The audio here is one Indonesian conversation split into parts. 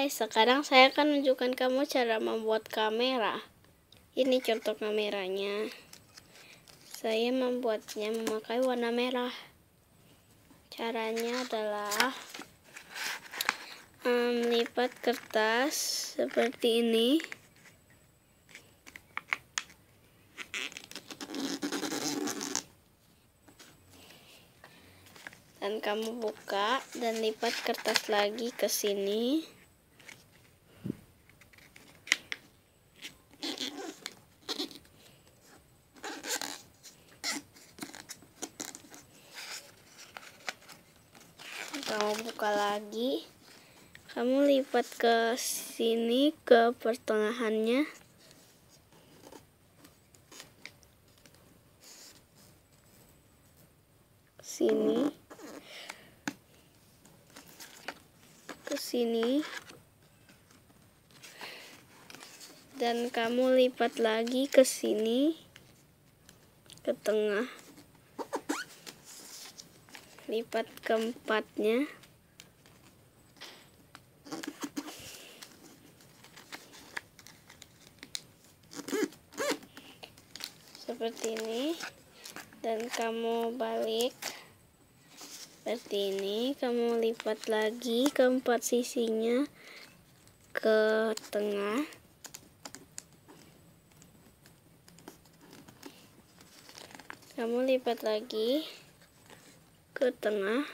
Hai, sekarang saya akan menunjukkan kamu cara membuat kamera. Ini contoh kameranya. Saya membuatnya memakai warna merah. Caranya adalah lipat kertas seperti ini. Dan kamu buka dan lipat kertas lagi ke sini. Kamu buka lagi. Kamu lipat ke sini, ke pertengahannya. Sini. Ke sini. Dan kamu lipat lagi ke sini. Ke tengah. Lipat keempatnya. Seperti ini. Dan kamu balik seperti ini. Kamu lipat lagi keempat sisinya ke tengah. Kamu lipat lagi ke tengah.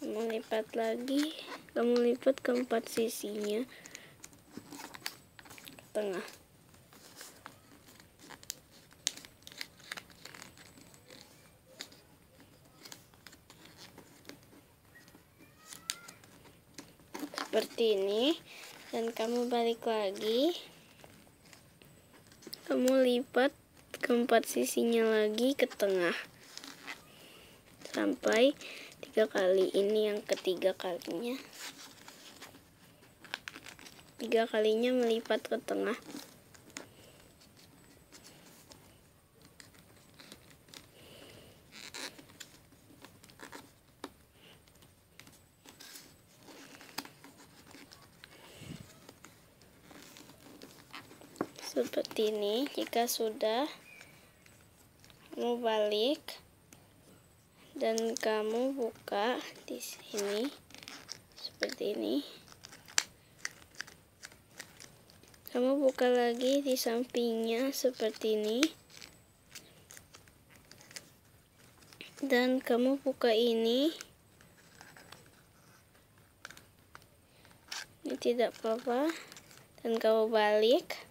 Kamu lipat lagi. Kamu lipat keempat sisinya ke tengah. Seperti ini. Dan kamu balik lagi. Kamu lipat keempat sisinya lagi ke tengah. Sampai 3 kali. Ini yang ketiga kalinya. 3 kalinya melipat ke tengah. Seperti ini. Jika sudah, kamu balik dan kamu buka di sini seperti ini. Kamu buka lagi di sampingnya seperti ini. Dan kamu buka ini. Ini tidak apa-apa. Dan kamu balik.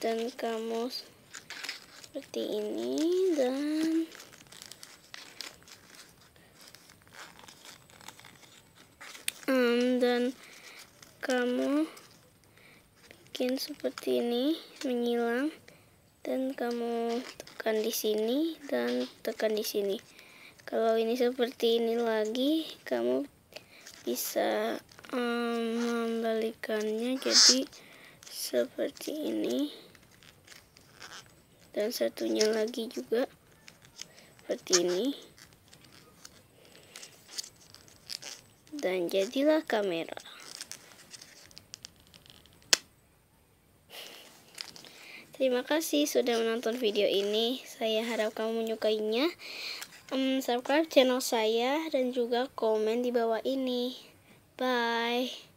Dan kamu seperti ini. Dan kamu bikin seperti ini, menyilang. Dan kamu tekan di sini dan tekan di sini. Kalau ini seperti ini lagi, kamu bisa membalikannya jadi seperti ini. Dan satunya lagi juga seperti ini. Dan jadilah kamera. Terima kasih sudah menonton video ini. Saya harap kamu menyukainya. Subscribe channel saya dan juga komen di bawah ini. Bye.